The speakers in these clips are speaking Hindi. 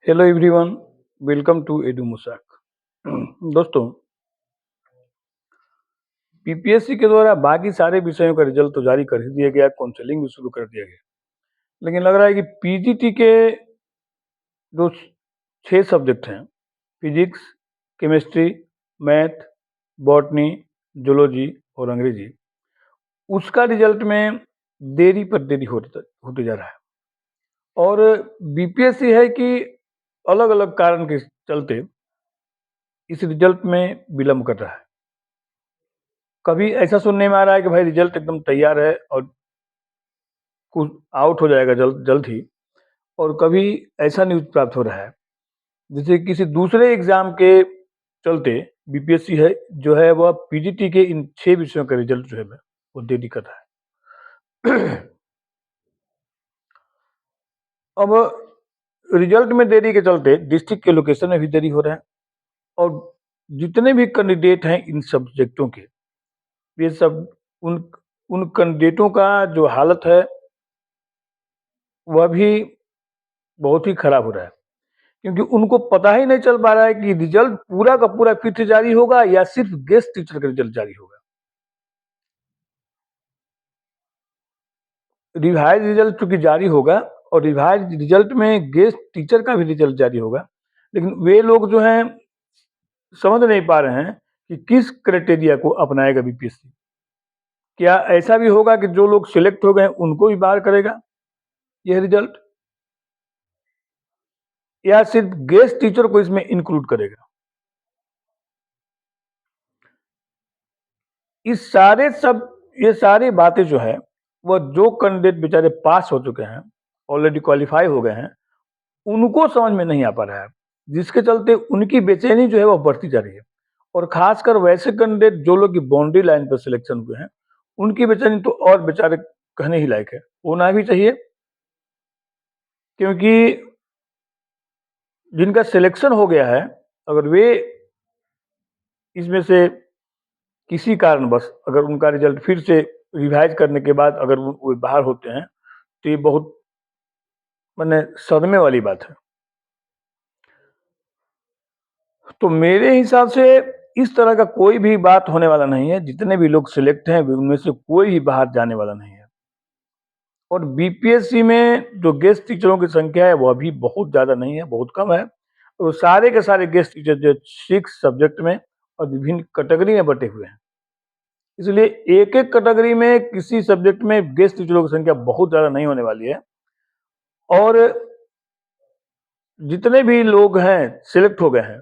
Hello everyone, welcome to Edu Musak. दोस्तों, पीपीएससी के द्वारा बाकी सारे विषयों का रिजल्ट तो जारी कर ही दिया गया, काउंसलिंग भी शुरू कर दिया गया, लेकिन लग रहा है कि पीजीटी के जो 6 सब्जेक्ट हैं, physics, chemistry, math, botany, zoology और अंग्रेजी, उसका रिजल्ट में देरी पर देरी होते जा रहा है। और बीपीएससी है कि अलग अलग कारण के चलते इस रिजल्ट में विलंब कर रहा है। कभी ऐसा सुनने में आ रहा है कि भाई रिजल्ट एकदम तैयार है और कुछ आउट हो जाएगा जल्द जल्द ही, और कभी ऐसा न्यूज़ प्राप्त हो रहा है जैसे किसी दूसरे एग्जाम के चलते बीपीएससी है जो है वह पीजीटी के इन 6 विषयों का रिजल्ट जो है वो देरी कर रहा है। अब रिजल्ट में देरी के चलते डिस्ट्रिक्ट के लोकेशन में भी देरी हो रहा है, और जितने भी कैंडिडेट हैं इन सब्जेक्टों के, ये सब उन उन कैंडिडेटों का जो हालत है वह भी बहुत ही खराब हो रहा है, क्योंकि उनको पता ही नहीं चल पा रहा है कि रिजल्ट पूरा का पूरा फिर से जारी होगा या सिर्फ गेस्ट टीचर का रिजल्ट जारी होगा। रिवाइज रिजल्ट चूंकि जारी होगा और रिवाइज रिजल्ट में गेस्ट टीचर का भी रिजल्ट जारी होगा, लेकिन वे लोग जो हैं समझ नहीं पा रहे हैं कि किस क्राइटेरिया को अपनाएगा बीपीएससी। क्या ऐसा भी होगा कि जो लोग सिलेक्ट हो गए उनको भी बाहर करेगा यह रिजल्ट, या सिर्फ गेस्ट टीचर को इसमें इंक्लूड करेगा? ये सारी बातें जो है वह जो कैंडिडेट बेचारे पास हो चुके हैं, ऑलरेडी क्वालिफाई हो गए हैं, उनको समझ में नहीं आ पा रहा है, जिसके चलते उनकी बेचैनी जो है वह बढ़ती जा रही है। और खासकर वैसे कैंडिडेट जो लोग की बाउंड्री लाइन पर सिलेक्शन हुए हैं, उनकी बेचैनी तो और बेचारे कहने ही लायक है, होना भी चाहिए, क्योंकि जिनका सिलेक्शन हो गया है अगर वे इसमें से किसी कारणवश अगर उनका रिजल्ट फिर से रिवाइज करने के बाद अगर वो बाहर होते हैं तो ये बहुत मैंने सदमे वाली बात है। तो मेरे हिसाब से इस तरह का कोई भी बात होने वाला नहीं है, जितने भी लोग सिलेक्ट हैं उनमें से कोई भी बाहर जाने वाला नहीं है। और बीपीएससी में जो गेस्ट टीचरों की संख्या है वह भी बहुत ज़्यादा नहीं है, बहुत कम है। तो सारे के सारे गेस्ट टीचर जो 6 सब्जेक्ट में और विभिन्न कैटेगरी में बटे हुए हैं, इसलिए एक एक कैटेगरी में किसी सब्जेक्ट में गेस्ट टीचरों की संख्या बहुत ज़्यादा नहीं होने वाली है। और जितने भी लोग हैं सिलेक्ट हो गए हैं,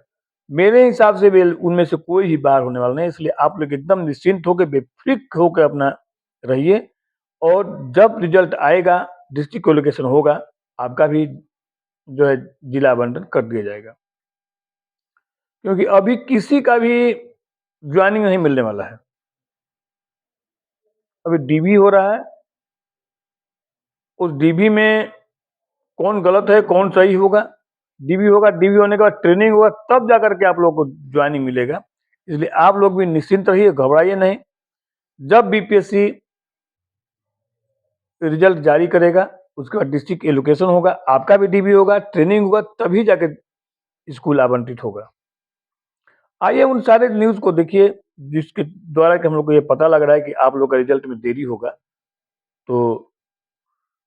मेरे हिसाब से उनमें से कोई ही बाहर होने वाला नहीं, इसलिए आप लोग एकदम निश्चिंत होकर बेफिक्र होकर अपना रहिए, और जब रिजल्ट आएगा डिस्ट्रिक्ट कोलोकेशन होगा, आपका भी जो है जिला आवंटन कर दिया जाएगा, क्योंकि अभी किसी का भी ज्वाइनिंग नहीं मिलने वाला है। अभी डीबी हो रहा है, उस डीबी में कौन गलत है कौन सही होगा, डीबी होगा, डीबी होने के बाद ट्रेनिंग होगा, तब जाकर के आप लोग को ज्वाइनिंग मिलेगा। इसलिए आप लोग भी निश्चिंत रहिए, घबराइए नहीं। जब बीपीएससी रिजल्ट जारी करेगा उसके बाद डिस्ट्रिक्ट एलोकेशन होगा, आपका भी डीबी होगा, ट्रेनिंग होगा, तभी जाके स्कूल आवंटित होगा। आइए उन सारे न्यूज़ को देखिए जिसके द्वारा कि हम लोग को ये पता लग रहा है कि आप लोग का रिजल्ट में देरी होगा। तो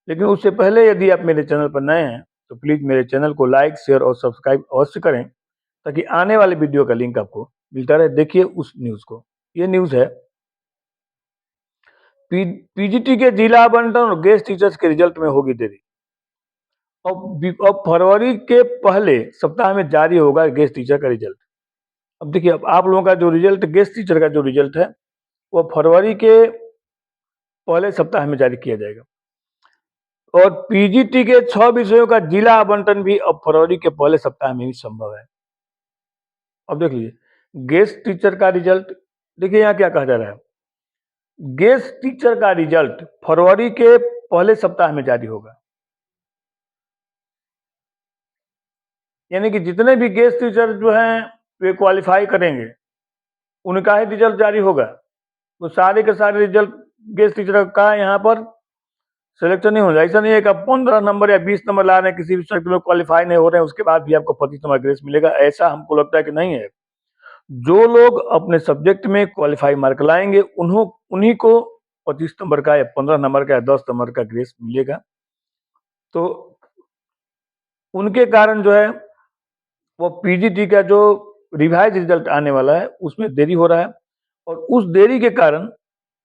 लेकिन उससे पहले यदि आप मेरे चैनल पर नए हैं तो प्लीज़ मेरे चैनल को लाइक, शेयर और सब्सक्राइब अवश्य करें, ताकि आने वाले वीडियो का लिंक आपको मिलता रहे। देखिए उस न्यूज़ को। ये न्यूज़ है, पीजीटी के जिला आवंटन और गेस्ट टीचर्स के रिजल्ट में होगी देरी। अब फरवरी के पहले सप्ताह में जारी होगा गेस्ट टीचर का रिजल्ट। अब देखिए, अब आप लोगों का जो रिजल्ट गेस्ट टीचर का जो रिजल्ट है वो फरवरी के पहले सप्ताह में जारी किया जाएगा, और पीजीटी के 6 विषयों का जिला आवंटन भी अब फरवरी के पहले सप्ताह में ही संभव है। अब देख लीजिए गेस्ट टीचर का रिजल्ट, देखिए यहाँ क्या कहा जा रहा है, गेस्ट टीचर का रिजल्ट फरवरी के पहले सप्ताह में जारी होगा। यानी कि जितने भी गेस्ट टीचर जो हैं वे क्वालिफाई करेंगे उनका ही रिजल्ट जारी होगा। तो सारे के सारे रिजल्ट गेस्ट टीचर का यहाँ पर सिलेक्शन नहीं हो जाए। ऐसा नहीं है कि आप 15 नंबर या 20 नंबर ला रहे हैं, किसी भी सब्जेक्ट में क्वालिफाई नहीं हो रहे हैं, उसके बाद भी आपको 25 नंबर ग्रेस मिलेगा, ऐसा हमको लगता है कि नहीं है। जो लोग अपने सब्जेक्ट में क्वालिफाई मार्क लाएंगे उन्हीं को 25 नंबर का या 15 नंबर का या 10 नंबर का ग्रेस मिलेगा। तो उनके कारण जो है वो पीजीटी का जो रिवाइज रिजल्ट आने वाला है उसमें देरी हो रहा है, और उस देरी के कारण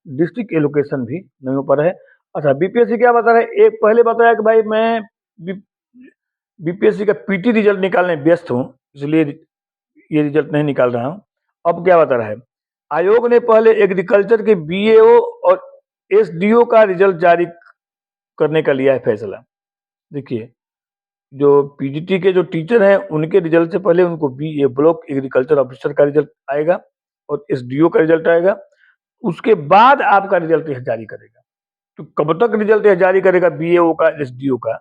डिस्ट्रिक्ट एलोकेशन भी नहीं हो पा रहा है। अच्छा, बीपीएससी क्या बता रहा है? एक पहले बताया कि भाई मैं बीपीएससी का पीटी रिजल्ट निकालने व्यस्त हूँ, इसलिए ये रिजल्ट नहीं निकाल रहा हूँ। अब क्या बता रहा है? आयोग ने पहले एग्रीकल्चर के बीएओ और एसडीओ का रिजल्ट जारी करने का लिया है फैसला। देखिए, जो पीजीटी के जो टीचर हैं उनके रिजल्ट से पहले उनको बीए ब्लॉक एग्रीकल्चर ऑफिसर का रिजल्ट आएगा और एसडीओ का रिजल्ट आएगा, उसके बाद आपका रिजल्ट यह जारी करेगा। तो कब तक रिजल्ट यह जारी करेगा बीएओ का, एसडीओ का,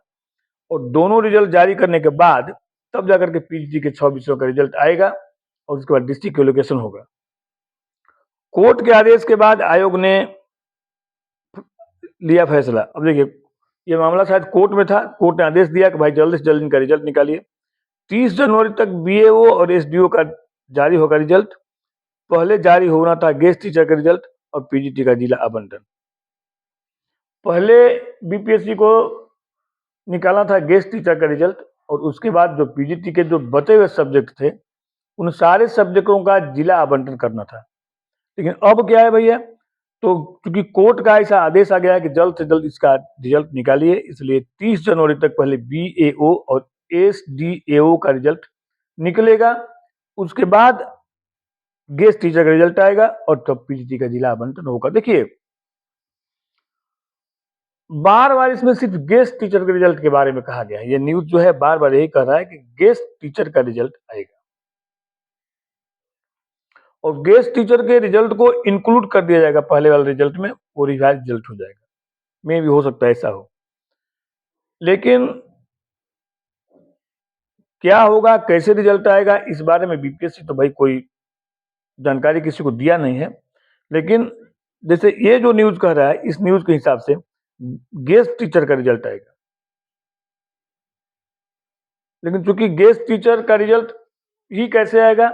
और दोनों रिजल्ट जारी करने के बाद तब जाकर के पीजीटी के 6 विषयों का रिजल्ट आएगा और उसके बाद डिस्ट्रिक्ट एलोकेशन होगा। कोर्ट के आदेश के बाद आयोग ने लिया फैसला। अब देखिए, ये मामला शायद कोर्ट में था, कोर्ट ने आदेश दिया कि भाई जल्द से जल्द इनका रिजल्ट निकालिए। 30 जनवरी तक बीएओ और एसडीओ का जारी होगा रिजल्ट। पहले जारी होना था गेस्ट टीचर का रिजल्ट और पीजीटी का जिला आवंटन। पहले बीपीएससी को निकालना था गेस्ट टीचर का रिजल्ट, और उसके बाद जो पीजीटी के जो बचे हुए सब्जेक्ट थे उन सारे सब्जेक्टों का जिला आवंटन करना था। लेकिन अब क्या है भैया, तो क्योंकि कोर्ट का ऐसा आदेश आ गया है कि जल्द से जल्द इसका रिजल्ट निकालिए, इसलिए 30 जनवरी तक पहले बीएओ और एसडीएओ का रिजल्ट निकलेगा, उसके बाद गेस्ट टीचर का रिजल्ट आएगा और तब पीजीटी का जिला आवंटन होगा। देखिए, बार बार इसमें सिर्फ गेस्ट टीचर के रिजल्ट के बारे में कहा गया है। ये न्यूज जो है बार बार यही कह रहा है कि गेस्ट टीचर का रिजल्ट आएगा, और गेस्ट टीचर के रिजल्ट को इंक्लूड कर दिया जाएगा पहले वाले रिजल्ट में, वो रिवाइज रिजल्ट हो जाएगा। मे भी हो सकता है ऐसा हो, लेकिन क्या होगा, कैसे रिजल्ट आएगा, इस बारे में बीपीएससी तो भाई कोई जानकारी किसी को दिया नहीं है। लेकिन जैसे ये जो न्यूज कह रहा है, इस न्यूज के हिसाब से गेस्ट टीचर का रिजल्ट आएगा। लेकिन चूंकि गेस्ट टीचर का रिजल्ट ही कैसे आएगा,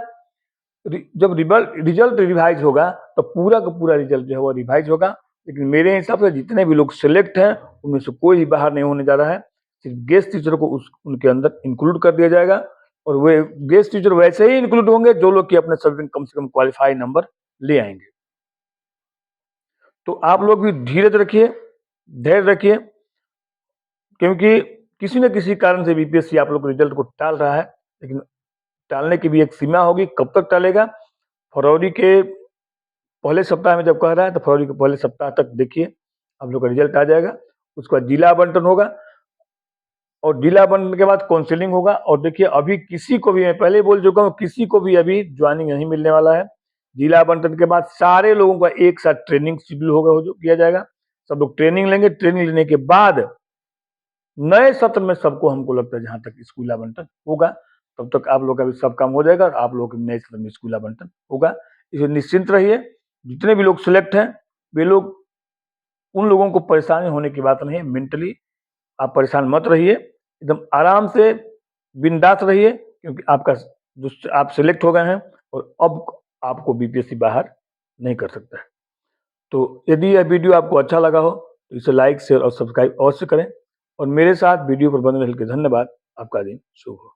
जब रिजल्ट रिवाइज होगा तो पूरा का पूरा रिजल्ट जो है वो रिवाइज होगा। लेकिन मेरे हिसाब से जितने भी लोग सिलेक्ट हैं उनमें से कोई भी बाहर नहीं होने जा रहा है, सिर्फ गेस्ट टीचर को उनके अंदर इंक्लूड कर दिया जाएगा, और वे गेस्ट टीचर वैसे ही इंक्लूड होंगे जो लोग कि अपने सब्जेक्ट कम से कम क्वालिफाई नंबर ले आएंगे। तो आप लोग भी धीरज रखिए, धैर्य रखिए, क्योंकि किसी न किसी कारण से बीपीएससी आप लोग रिजल्ट को टाल रहा है, लेकिन टालने की भी एक सीमा होगी। कब तक टालेगा? फरवरी के पहले सप्ताह में जब कह रहा है तो फरवरी के पहले सप्ताह तक देखिए आप लोग का रिजल्ट आ जाएगा। उसके बाद जिला आवंटन होगा, और जिला आवंटन के बाद काउंसलिंग होगा। और देखिए, अभी किसी को भी, मैं पहले ही बोल चुका हूँ, किसी को भी अभी ज्वाइनिंग नहीं मिलने वाला है। जिला आवंटन के बाद सारे लोगों का एक साथ ट्रेनिंग शेड्यूल होगा, हो जो किया जाएगा। सब लोग ट्रेनिंग लेंगे, ट्रेनिंग लेने के बाद नए सत्र में सबको, हमको लगता है जहां तक स्कूल आवंटन होगा, तब तक आप लोग का भी सब काम हो जाएगा और आप लोगों के नए सत्र में स्कूल आवंटन होगा। इसलिए निश्चिंत रहिए, जितने भी लोग सिलेक्ट हैं वे लोग, उन लोगों को परेशानी होने की बात नहीं है। मेंटली आप परेशान मत रहिए, एकदम आराम से बिंदास रहिए, क्योंकि आपका जो आप सिलेक्ट हो गए हैं और अब आपको बीपीएससी बाहर नहीं कर सकता है। तो यदि यह वीडियो आपको अच्छा लगा हो तो इसे लाइक, शेयर और सब्सक्राइब अवश्य करें, और मेरे साथ वीडियो पर बने रहने के लिए धन्यवाद। आपका दिन शुभ हो।